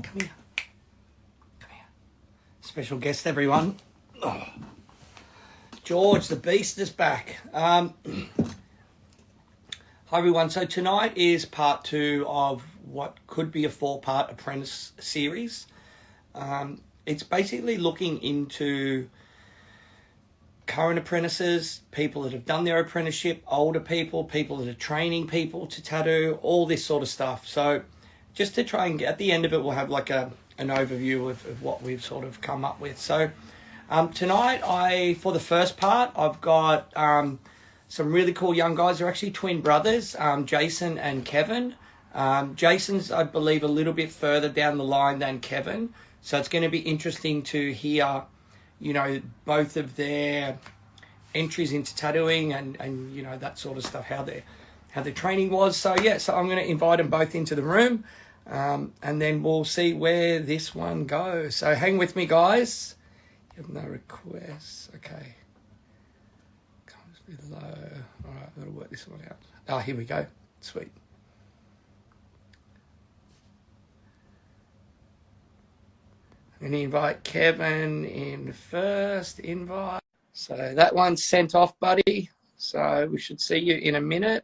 Come here. Come here. Special guest, everyone. Oh. George, the beast, is back. Hi, everyone. So tonight is part 2 of what could be a 4-part Apprentice series. It's basically looking into current apprentices, people that have done their apprenticeship, older people, people that are training people to tattoo, all this sort of stuff. So just to try and get, at the end of it, we'll have like an overview of what we've sort of come up with. So tonight, for the first part, I've got some really cool young guys. They're actually twin brothers, Jason and Kevin. Jason's, I believe, a little bit further down the line than Kevin. So it's going to be interesting to hear, you know, both of their entries into tattooing and you know, that sort of stuff, how their training was. So yeah, so I'm going to invite them both into the room, and then we'll see where this one goes. So hang with me, guys. You have no requests. Okay. Comes below. All right, I've got to work this one out. Oh, here we go. Sweet. And invite Kevin in first invite. So that one's sent off, buddy. So we should see you in a minute.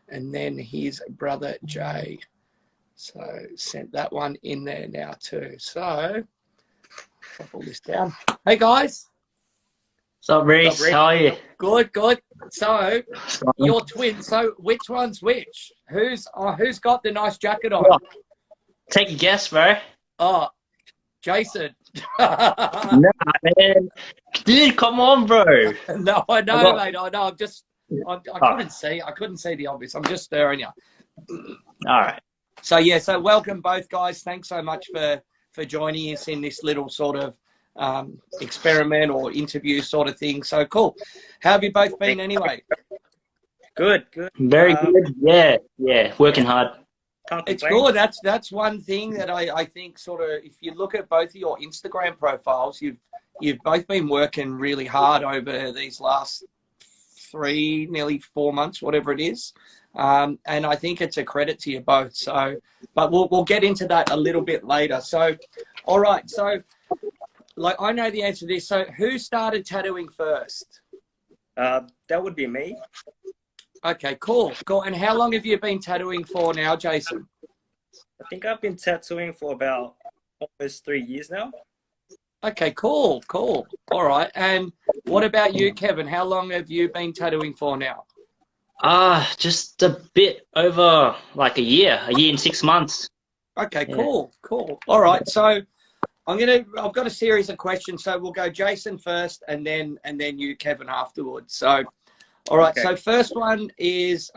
And then his brother Jay. So sent that one in there now too. So I'll pull this down. Hey guys. What's up, Rhys? How are you? Good, good. So you're twins. So which one's which? Who's got the nice jacket on? Take a guess, bro. Oh, Jason. Nah, man. Dude, come on, bro. No, I know, mate. I know. I couldn't see the obvious. I'm just stirring you. All right. So yeah, so welcome both guys. Thanks so much for joining us in this little sort of experiment or interview sort of thing. So cool. How have you both been anyway? Good, good. Very good. Yeah. Working hard. It's good. That's one thing that I think sort of, if you look at both of your Instagram profiles, you've both been working really hard over these last 3, nearly 4 months, whatever it is. And I think it's a credit to you both. So, but we'll get into that a little bit later. So, all right. So, like, I know the answer to this. So, who started tattooing first? That would be me. Okay, cool. And how long have you been tattooing for now, Jason? I think I've been tattooing for about almost 3 years now. Okay, cool. All right. And what about you, Kevin? How long have you been tattooing for now? Just a bit over like a year and 6 months. Okay, cool. All right. So I've got a series of questions. So we'll go Jason first and then you, Kevin, afterwards. So all right. Okay. So first one is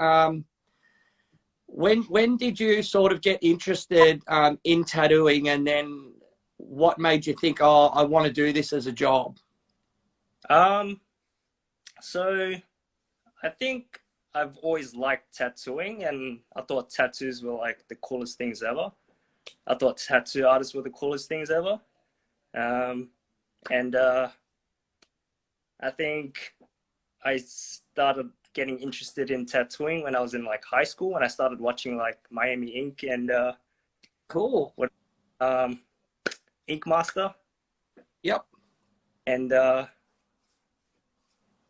when did you sort of get interested in tattooing, and then what made you think, oh, I want to do this as a job? So I think I've always liked tattooing, and I thought tattoos were like the coolest things ever. I thought tattoo artists were the coolest things ever. I think I started getting interested in tattooing when I was in like high school, and I started watching like Miami Ink and cool. Ink Master. Yep. And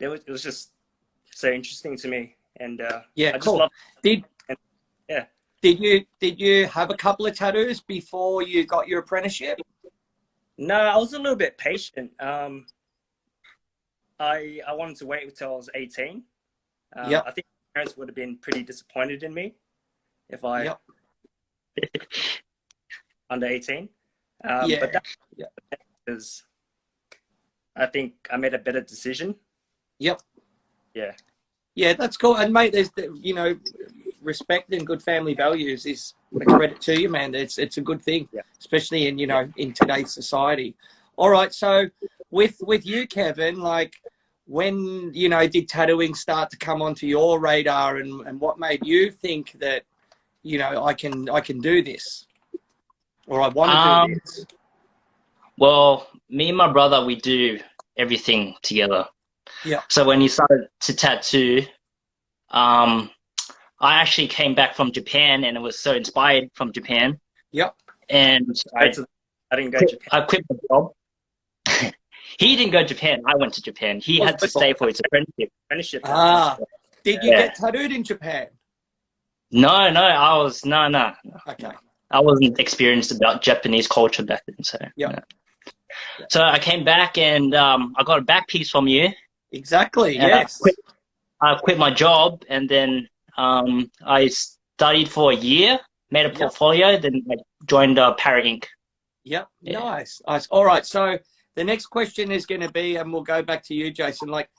it was just so interesting to me, and yeah, I just cool. loved Did yeah. Did you have a couple of tattoos before you got your apprenticeship? No, I was a little bit patient. I wanted to wait until I was 18. Yep. I think my parents would have been pretty disappointed in me if I under 18. But that is, I think I made a better decision. Yep. Yeah, that's cool. And mate, there's respect and good family values is a credit to you, man. It's a good thing, especially in in today's society. All right, so with you, Kevin, like, when did tattooing start to come onto your radar, and what made you think that I can do this, or I want to do this? Well, me and my brother, we do everything together. Yeah. So when he started to tattoo, I actually came back from Japan, and it was so inspired from Japan. Yep. and Right, so I didn't go to Japan. I quit my job. He didn't go to Japan. I went to Japan. He had to stay for his apprenticeship. Apprenticeship. Ah, did you Yeah. get tattooed in Japan? No, no. Okay. I wasn't experienced about Japanese culture back then, so Yep. no. Yep. So I came back and I got a back piece from you. Exactly. And Yes. I quit my job, and then I studied for a year, made a Yep. portfolio, then I joined Para Inc. Yep. Yeah. Nice. Nice. All right. So the next question is going to be, and we'll go back to you, Jason. Like,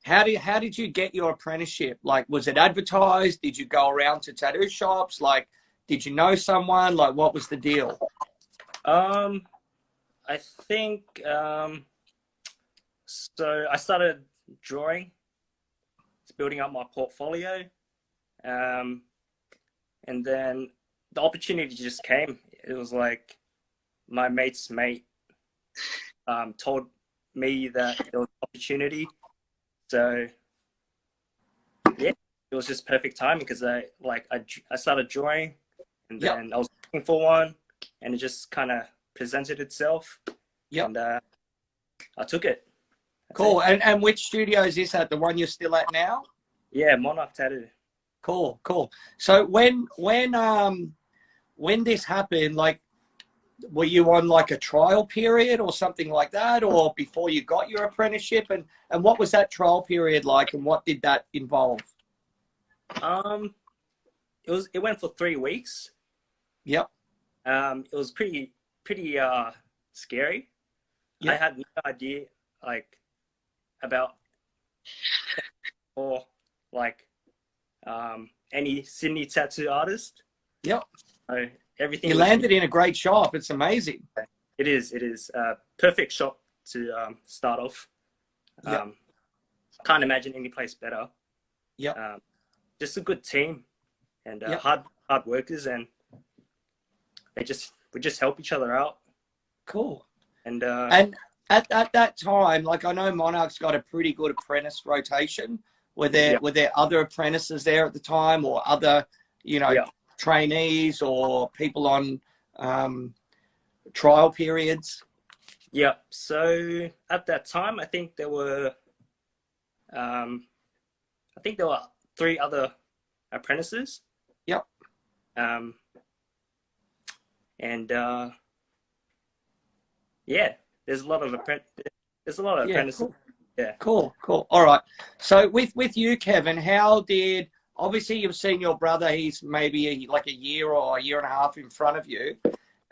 how did you get your apprenticeship? Like, was it advertised? Did you go around to tattoo shops? Like, did you know someone? Like, what was the deal? I think so. I started drawing, building up my portfolio, and then the opportunity just came. It was like my mate's mate told me that there was an opportunity, so yeah, it was just perfect time because I started drawing, and Yep. then I was looking for one, and it just kind of presented itself. Yep. And I took it. That's Cool. it. And which studio is this at? The one you're still at now? Yeah, Monarch Tattoo. Cool. Cool. So when this happened, like, were you on like a trial period or something like that, or before you got your apprenticeship? And what was that trial period like, and what did that involve? It went for 3 weeks. Yep. It was pretty scary. Yep. I had no idea like about or like any Sydney tattoo artist. Yep. So everything You landed in a great shop. It's amazing. It is a perfect shop to start off. Yep. Can't imagine any place better. Yep. Just a good team and Yep. hard workers, and we just help each other out. Cool. And at that time, like, I know Monarch's got a pretty good apprentice rotation. Were there other apprentices there at the time, or other, trainees or people on trial periods? Yeah. So at that time, I think there were 3 other apprentices. Yep. And yeah, there's a lot of apprentices. Cool. Yeah. Cool. All right. So with you, Kevin, obviously you've seen your brother, he's maybe like a year or a year and a half in front of you,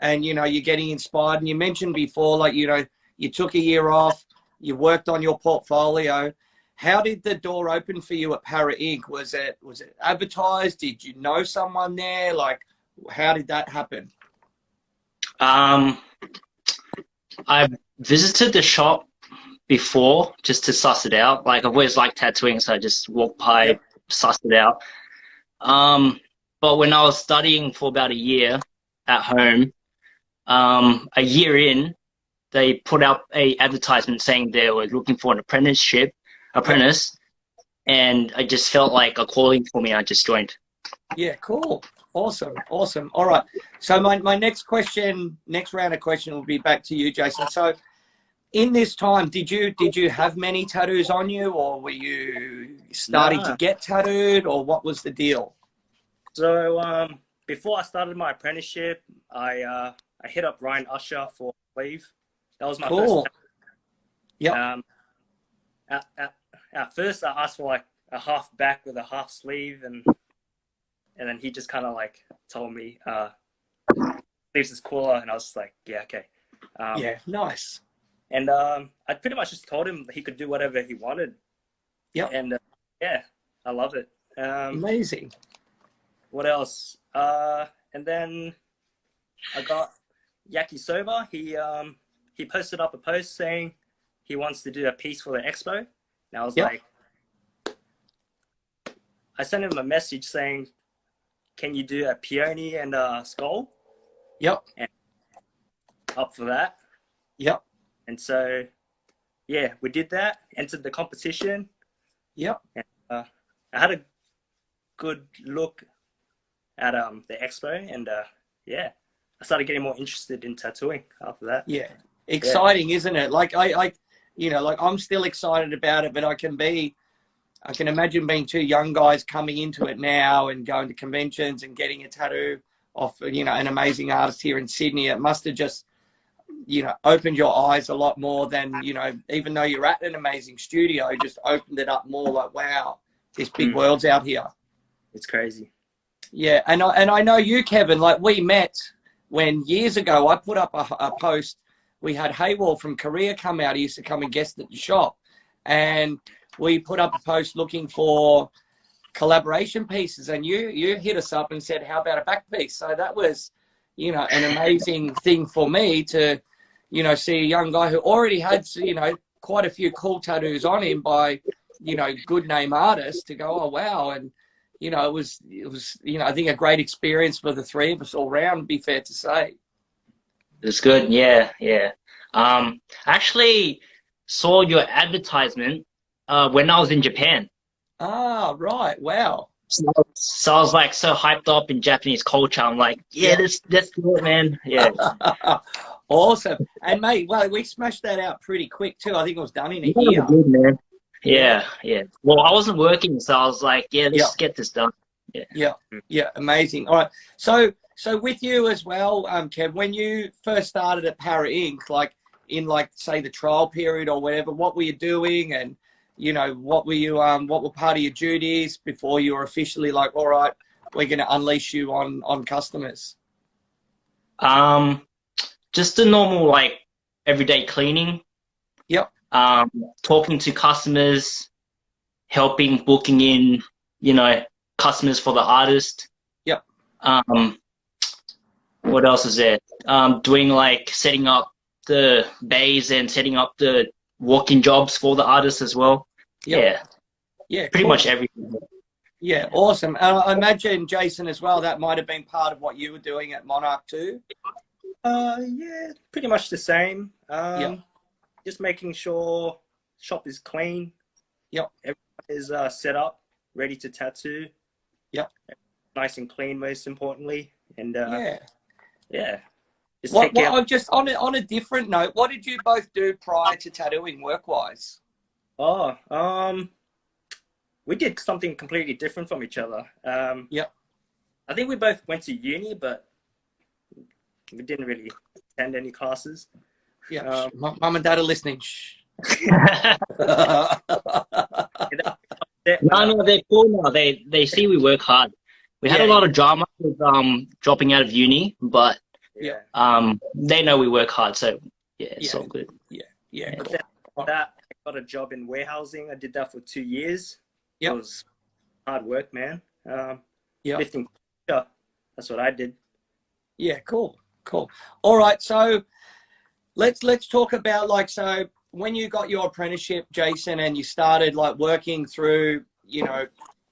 and, you're getting inspired. And you mentioned before, like, you took a year off, you worked on your portfolio. How did the door open for you at Para Inc? Was it advertised? Did you know someone there? Like, how did that happen? I visited the shop before just to suss it out. Like, I've always liked tattooing, so I just walked by, sussed it out. But when I was studying for about a year at home, a year in, they put out a advertisement saying they were looking for an apprentice, and I just felt like a calling for me. I just joined. Yeah, cool. Awesome. All right. So my next round of question will be back to you, Jason. So in this time, did you have many tattoos on you, or were you starting to get tattooed, or what was the deal? So before I started my apprenticeship, I hit up Ryan Usher for a sleeve. That was my first. Yeah. At first, I asked for like a half back with a half sleeve, and then he just kind of like told me sleeves is cooler, and I was just like, yeah, okay. Yeah, nice. And I pretty much just told him he could do whatever he wanted. Yeah. And yeah, I love it. Amazing. What else? And then I got Yakisoba. He posted up a post saying he wants to do a piece for the expo. And I was like, I sent him a message saying, can you do a peony and a skull? Yep. And up for that. Yep. And so, yeah, we did that, entered the competition. Yep. And, I had a good look at the expo, and yeah, I started getting more interested in tattooing after that. Yeah, exciting, isn't it? Like like I'm still excited about it, but I can imagine being two young guys coming into it now and going to conventions and getting a tattoo off, an amazing artist here in Sydney. It must have just, opened your eyes a lot more than, even though you're at an amazing studio, just opened it up more like, wow, this big world's out here. It's crazy. Yeah. And I know you, Kevin, like we met when years ago I put up a post. We had Haywall from Korea come out. He used to come and guest at the shop. And we put up a post looking for collaboration pieces, and you hit us up and said, how about a back piece? So that was, an amazing thing for me to, see a young guy who already had, quite a few cool tattoos on him by, good name artists to go, oh, wow. And, it was, I think a great experience for the three of us all round, would be fair to say. It's good. Yeah. I actually saw your advertisement when I was in Japan. Ah, right. Wow. So I was like so hyped up in Japanese culture. I'm like, let's do it, man. Yeah. Awesome. And mate, well, we smashed that out pretty quick too. I think it was done in a That was year. good, man. Yeah. Well, I wasn't working, so I was like, let's get this done. Yeah. Amazing. All right. So with you as well, Kev, when you first started at Para Inc., like in say the trial period or whatever, what were you doing, and what were part of your duties before you were officially like, all right, we're going to unleash you on customers? Just the normal like everyday cleaning. Yep. Talking to customers, helping booking in, customers for the artist. Yep. What else is there? Doing like setting up the bays and setting up the walk-in jobs for the artists as well. Yep. Yeah. Pretty much everything. Yeah, awesome. I imagine, Jason, as well, that might have been part of what you were doing at Monarch too. Yeah, pretty much the same. Just making sure shop is clean. Yep. Everyone is set up, ready to tattoo. Yep. Nice and clean, most importantly. And yeah. Just on a different note, what did you both do prior to tattooing work-wise? We did something completely different from each other. Yep. I think we both went to uni, but we didn't really attend any classes. Yeah. Mum and Dad are listening. Shh. No, they're cool now. They see we work hard. We had a lot of drama with dropping out of uni, but they know we work hard, so it's all good. Yeah. Cool. That I got a job in warehousing. I did that for 2 years. It was hard work, man. Lifting. That's what I did. Yeah, cool. All right, so let's talk about so when you got your apprenticeship, Jason, and you started working through,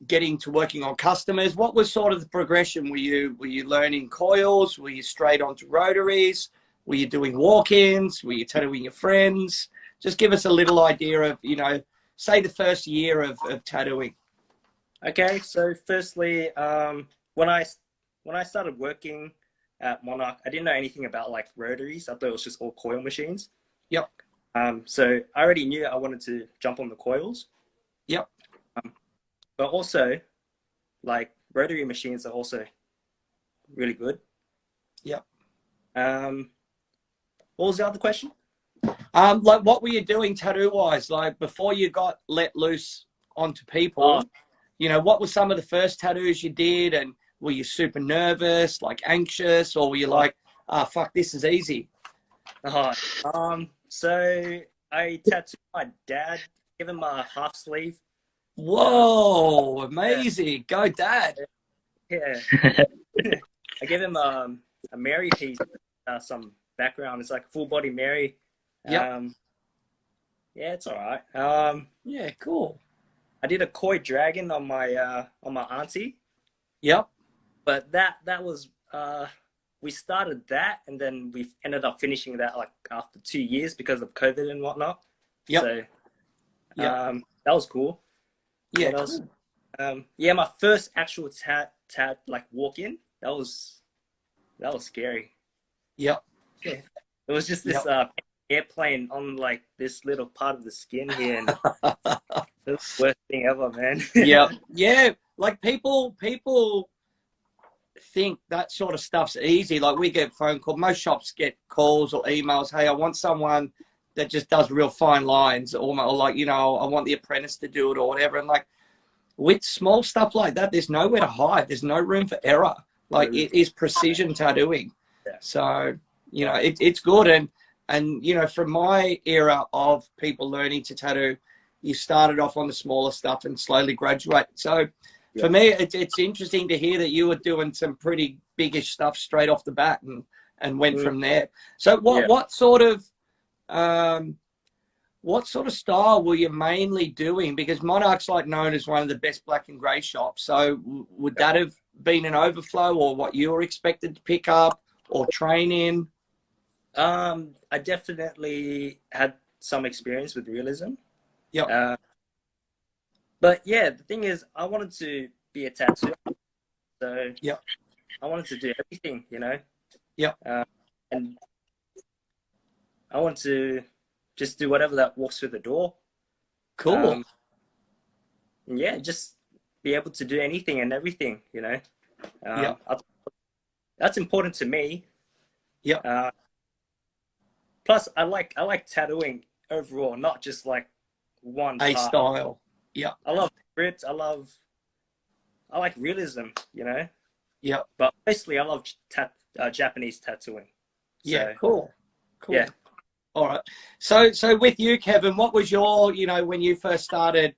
getting to working on customers, what was sort of the progression? Were you learning coils? Were you straight onto rotaries? Were you doing walk-ins? Were you tattooing your friends? Just give us a little idea of, say the first year of tattooing. Okay, so firstly, when I started working at Monarch, I didn't know anything about rotaries. I thought it was just all coil machines. Yep. So I already knew I wanted to jump on the coils. Yep. But also, rotary machines are also really good. Yep. What was the other question? What were you doing tattoo-wise? Before you got let loose onto people, what were some of the first tattoos you did? And were you super nervous, anxious, or were you fuck, this is easy? So I tattooed my dad, gave him a half sleeve. Whoa, amazing. Go, Dad. Yeah. I gave him a Mary piece, some background. It's like full body Mary. Yep. Yeah, it's all right. Yeah, cool. I did a koi dragon on my auntie. Yep. But that was we started that, and then we ended up finishing that after 2 years because of COVID and whatnot. Yep. So that was cool. Yeah. Cool. My first actual tat walk in. That was scary. Yep. Yeah. It was just this airplane on like this little part of the skin here, and it was the worst thing ever, man. Yep. Yeah. Like people think that sort of stuff's easy. Like we get phone call, most shops get calls or emails. Hey, I want someone that just does real fine lines, or like, you know, I want the apprentice to do it or whatever. And like with small stuff like that, there's nowhere to hide. There's no room for error. Like it is precision tattooing. Yeah. So, you know, it's good. And, you know, from my era of people learning to tattoo, you started off on the smaller stuff and slowly graduate. So for me, it's interesting to hear that you were doing some pretty biggish stuff straight off the bat and went from there. So what sort of style were you mainly doing? Because Monarch's like known as one of the best black and grey shops. So would that have been an overflow, or what you were expected to pick up or train in? I definitely had some experience with realism. Yeah. But yeah, the thing is, I wanted to be a tattooer, so I wanted to do everything, you know. And I want to just do whatever that walks through the door. Cool. And yeah, just be able to do anything and everything, you know. That's important to me. Plus, I like tattooing overall, not just like one part. style. I love script. I like realism, you know. But basically, I love Japanese tattooing. So, Cool. Yeah. All right. So with you, Kevin, what was your, you know, when you first started,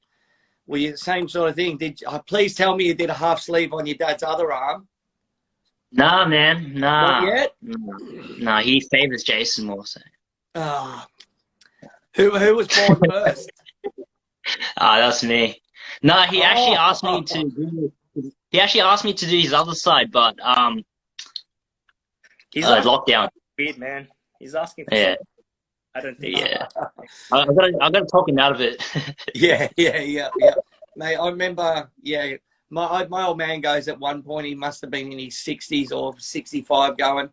were you the same sort of thing? Please tell me you did a half sleeve on your dad's other arm. Nah, man. Nah. Not yet? Nah, he favors Jason more so. Who was born first? That's me. No, he actually asked me to do. He actually asked me to do his other side, but he's lockdown. Weird, man. He's asking for something. I don't think. I gotta talk him out of it. Yeah. Mate, I remember. Yeah, my old man goes at one point. He must have been in his 60s or 65, going,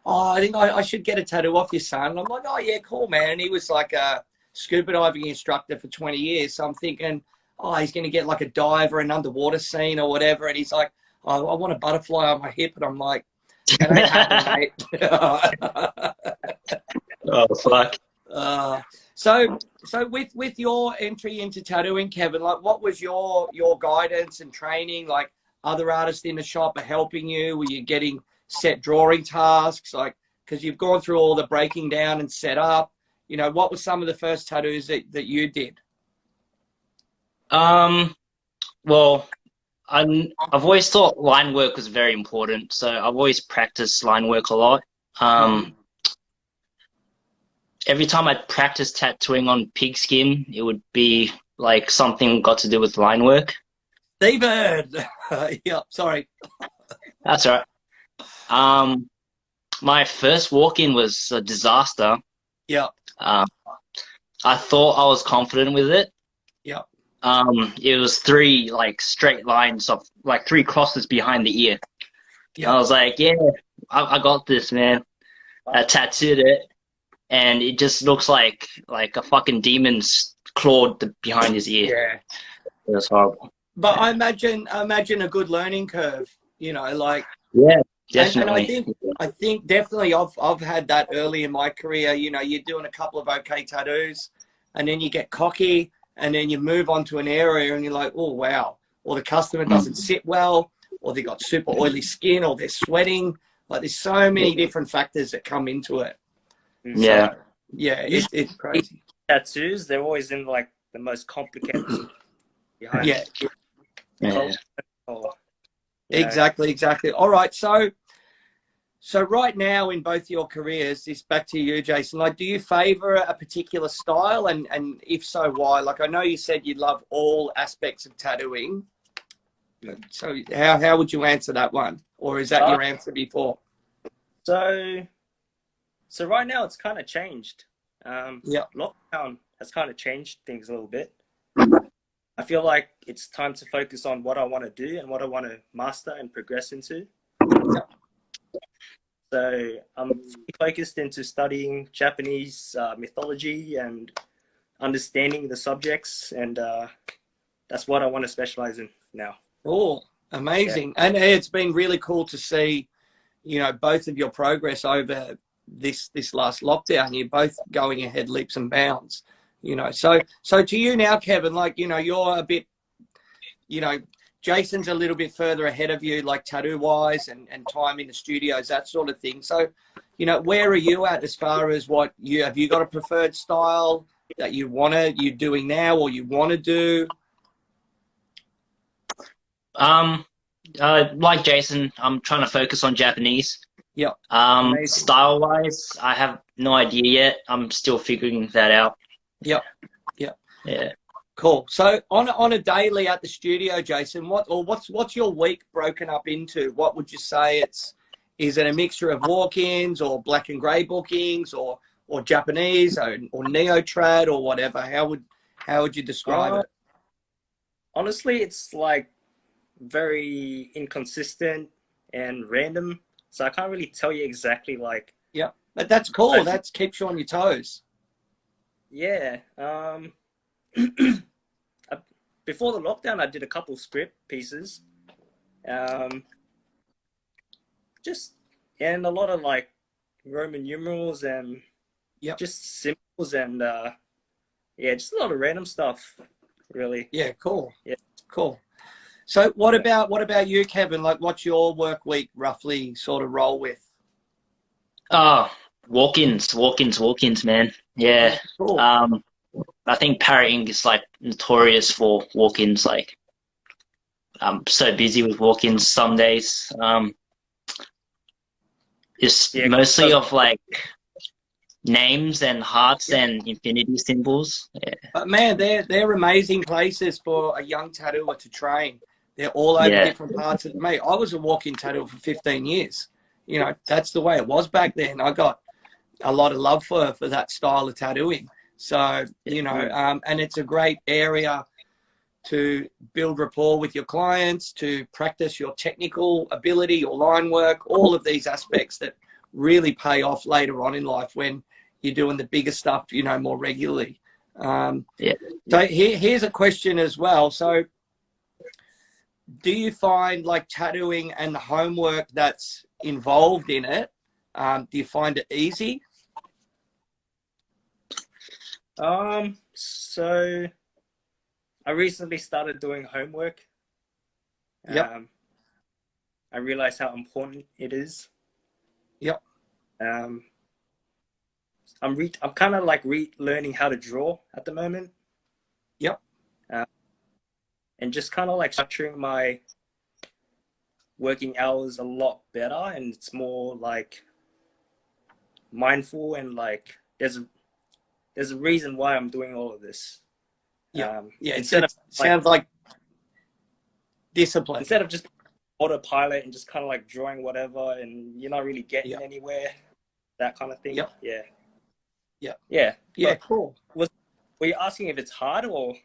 "Oh, I think I should get a tattoo off your son." And I'm like, "Oh yeah, cool, man." And he was like a scuba diving instructor for 20 years. So I'm thinking, oh, he's going to get like a dive or an underwater scene or whatever. And he's like, oh, I want a butterfly on my hip. And I'm like, that ain't happening, mate. Oh, fuck. So with your entry into tattooing, Kevin, like what was your guidance and training? Like other artists in the shop are helping you? Were you getting set drawing tasks? Like, because you've gone through all the breaking down and set up. You know, what were some of the first tattoos that you did? Well, I've always thought line work was very important, so I've always practiced line work a lot. Every time I'd practice tattooing on pigskin, it would be like something got to do with line work. David! Yeah, sorry. That's all right. My first walk-in was a disaster. Yeah. I thought I was confident with it. Yeah. It was 3 like straight lines of like 3 crosses behind the ear. Yeah. I was like, yeah, I got this, man. I tattooed it, and it just looks like a fucking demon's clawed behind his ear. Yeah. It was horrible. But I imagine a good learning curve. You know, like yeah. Definitely. And I think definitely I've had that early in my career. You know, you're doing a couple of okay tattoos, and then you get cocky, and then you move on to an area and you're like, oh, wow. Or the customer doesn't sit well, or they got super oily skin, or they're sweating. Like there's so many different factors that come into it. Yeah. So, yeah, it's crazy. Tattoos, they're always in like the most complicated. Yeah. Or, Exactly. All right. So right now in both your careers, this back to you, Jason, like, do you favor a particular style? And if so, why? Like, I know you said you love all aspects of tattooing. So how would you answer that one? Or is that your answer before? So right now it's kind of changed. Lockdown has kind of changed things a little bit. I feel like it's time to focus on what I want to do and what I want to master and progress into. So I'm fully focused into studying Japanese mythology and understanding the subjects, and that's what I want to specialize in now. Oh, amazing. And it's been really cool to see, you know, both of your progress over this last lockdown. You're both going ahead leaps and bounds, you know. So to you now, Kevin, like, you know, you're a bit, you know, Jason's a little bit further ahead of you, like tattoo wise and time in the studios, that sort of thing. So, you know, where are you at as far as what you have? You got a preferred style that you're doing now, or you want to do? Like Jason, I'm trying to focus on Japanese. Yeah. Style wise, I have no idea yet. I'm still figuring that out. Yep. Yep. Yeah. Cool. So on a daily at the studio, Jason, what's your week broken up into? What would you say is it a mixture of walk-ins or black and grey bookings or Japanese or neo-trad or whatever? How would you describe it? Honestly, it's like very inconsistent and random. So I can't really tell you exactly like. Yeah, but that's cool. That keeps you on your toes. Yeah. Before the lockdown, I did a couple script pieces. And a lot of like Roman numerals and just symbols and just a lot of random stuff, really. Yeah, cool. Yeah, cool. So what about you, Kevin? Like, what's your work week roughly sort of roll with? Walk-ins, man. Yeah. Cool. I think Parrot Inc. is like notorious for walk-ins. Like, I'm so busy with walk-ins some days. It's mostly of like names and hearts and infinity symbols. Yeah. But man, they're amazing places for a young tattooer to train. They're all over different parts of me. I was a walk-in tattooer for 15 years. You know, that's the way it was back then. I got a lot of love for that style of tattooing. So, you know, and it's a great area to build rapport with your clients, to practice your technical ability, your line work, all of these aspects that really pay off later on in life when you're doing the bigger stuff, you know, more regularly. So here's a question as well. So do you find like tattooing and the homework that's involved in it, do you find it easy? So I recently started doing homework. I realized how important it is. Yep. I'm kind of like learning how to draw at the moment. Yep. And just kind of like structuring my working hours a lot better, and it's more like mindful and like there's a reason why I'm doing all of this. It sounds like discipline. Instead of just autopilot and just kind of like drawing whatever and you're not really getting anywhere, that kind of thing. Cool. Were you asking if it's hard or?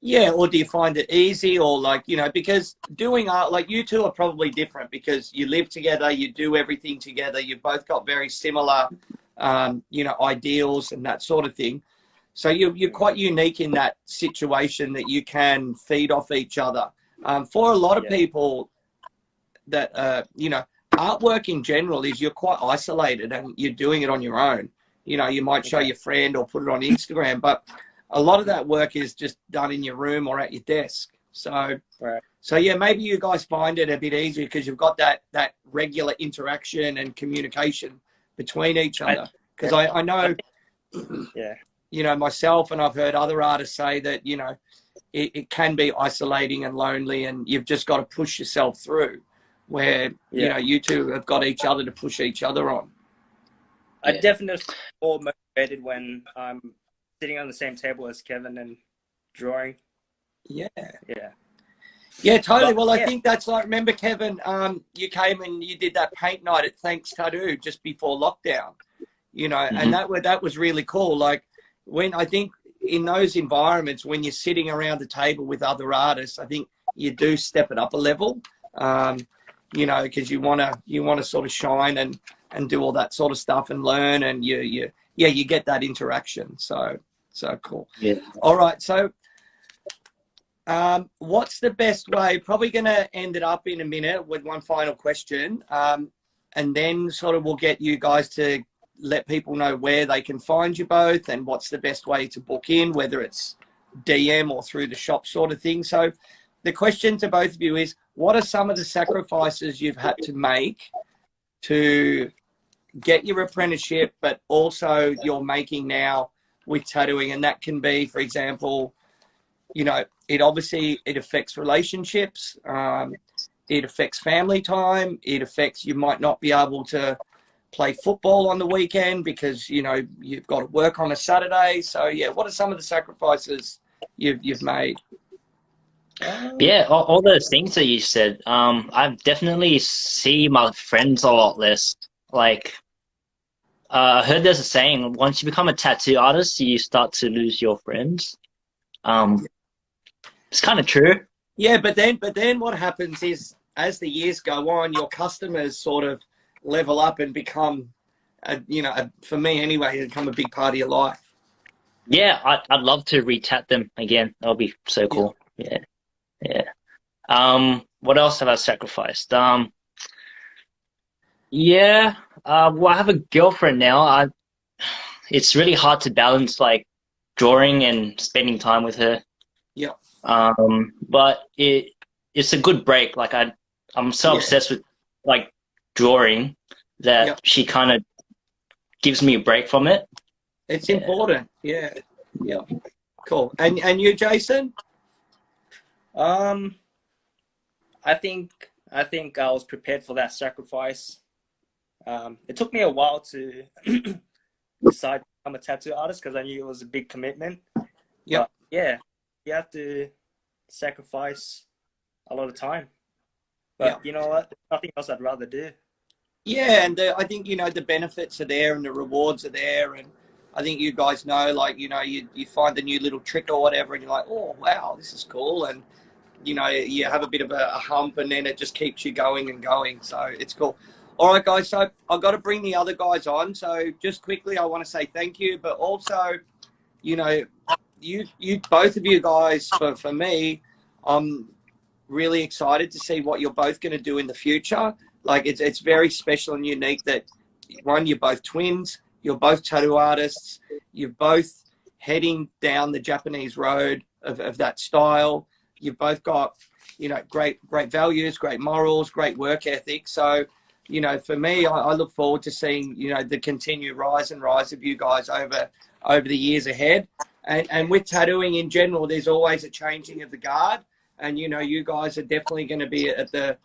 Yeah, or do you find it easy, or like, you know, because doing art, like you two are probably different because you live together, you do everything together, you've both got very similar you know, ideals and that sort of thing. So you're quite unique in that situation that you can feed off each other. For a lot of people that, you know, artwork in general is you're quite isolated and you're doing it on your own. You know, you might show your friend or put it on Instagram, but a lot of that work is just done in your room or at your desk. So, so yeah, maybe you guys find it a bit easier because you've got that regular interaction and communication between each other. Because I know, you know, myself and I've heard other artists say that, you know, it can be isolating and lonely and you've just got to push yourself through where, you know, you two have got each other to push each other on. I definitely feel more motivated when I'm sitting on the same table as Kevin and drawing. Yeah, totally. Well, I think that's like, remember, Kevin, you came and you did that paint night at Thanks Tattoo just before lockdown, you know, and that was really cool. Like when I think in those environments, when you're sitting around the table with other artists, I think you do step it up a level. you know, because you want to sort of shine and do all that sort of stuff and learn, and you get that interaction. So cool. Yeah. All right. So what's the best way? Probably going to end it up in a minute with one final question. And then sort of we'll get you guys to let people know where they can find you both and what's the best way to book in, whether it's DM or through the shop sort of thing. So the question to both of you is, what are some of the sacrifices you've had to make to get your apprenticeship, but also you're making now with tattooing? And that can be, for example, you know, it affects relationships. It affects family time. It affects, you might not be able to play football on the weekend because, you know, you've got to work on a Saturday. So yeah, what are some of the sacrifices you've made? Yeah, all those things that you said. I definitely see my friends a lot less. Like, I heard there's a saying: once you become a tattoo artist, you start to lose your friends. It's kind of true. Yeah, but then what happens is, as the years go on, your customers sort of level up and become, for me anyway, become a big part of your life. Yeah, I'd love to retat them again. That would be so cool. Yeah. What else have I sacrificed? Well, I have a girlfriend now. It's really hard to balance like drawing and spending time with her. Yeah. But it's a good break. Like I'm so obsessed with like drawing that she kind of gives me a break from it. It's important. Yeah. Cool. And you, Jason? I think I was prepared for that sacrifice. It took me a while to decide to become a tattoo artist because I knew it was a big commitment. Yeah. Yeah, you have to sacrifice a lot of time. But you know what? There's nothing else I'd rather do. Yeah, and I think, you know, the benefits are there and the rewards are there. And I think you guys know, like, you know, you find a new little trick or whatever and you're like, oh, wow, this is cool. And, you know, you have a bit of a hump and then it just keeps you going and going. So it's cool. All right, guys. So I've got to bring the other guys on. So just quickly, I want to say thank you. But also, you know, you both of you guys, for me, I'm really excited to see what you're both going to do in the future. Like, it's very special and unique that, one, you're both twins, you're both tattoo artists, you're both heading down the Japanese road of that style. You've both got, you know, great values, great morals, great work ethic. So, you know, for me, I look forward to seeing, you know, the continued rise of you guys over the years ahead. And with tattooing in general, there's always a changing of the guard. And, you know, you guys are definitely going to be at the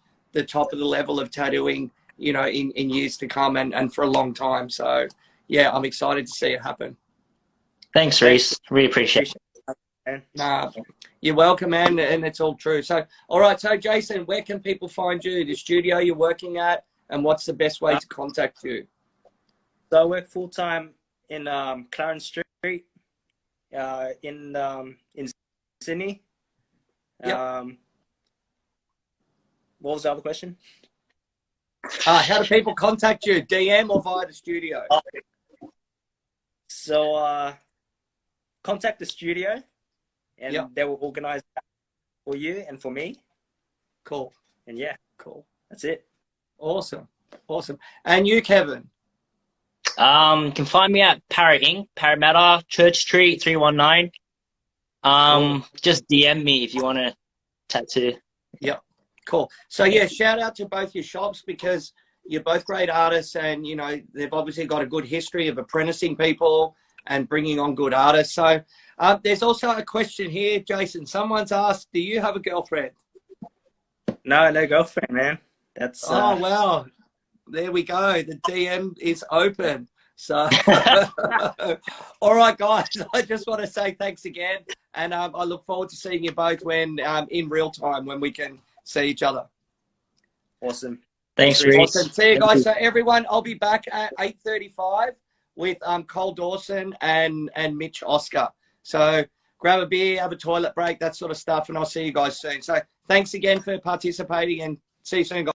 top of the level of tattooing, you know, in years to come and for a long time. So, yeah, I'm excited to see it happen. Thanks, Rhys. Really appreciate it. You're welcome, man, and it's all true. So, all right, so Jason, where can people find you, the studio you're working at, and what's the best way to contact you? So I work full-time in Clarence Street in Sydney. What was the other question? How do people contact you, DM or via the studio? So contact the studio and they will organize that for you and for me. Cool. And yeah, cool. That's it. Awesome. And you, Kevin? You can find me at Parrot Inc., Parramatta, Church Street, 319. Just DM me if you want to tattoo. Yep. Cool. So yeah, shout out to both your shops because you're both great artists and, you know, they've obviously got a good history of apprenticing people and bringing on good artists. So there's also a question here, Jason. Someone's asked, do you have a girlfriend? No girlfriend, man. That's oh, wow. There we go. The DM is open. So, all right, guys, I just want to say thanks again. And I look forward to seeing you both when in real time when we can see each other. Awesome. Thanks, Rhys. Awesome. See you guys. So everyone, I'll be back at 8:35 with Cole Dawson and Mitch Oscar. So grab a beer, have a toilet break, that sort of stuff, and I'll see you guys soon. So thanks again for participating and see you soon, guys.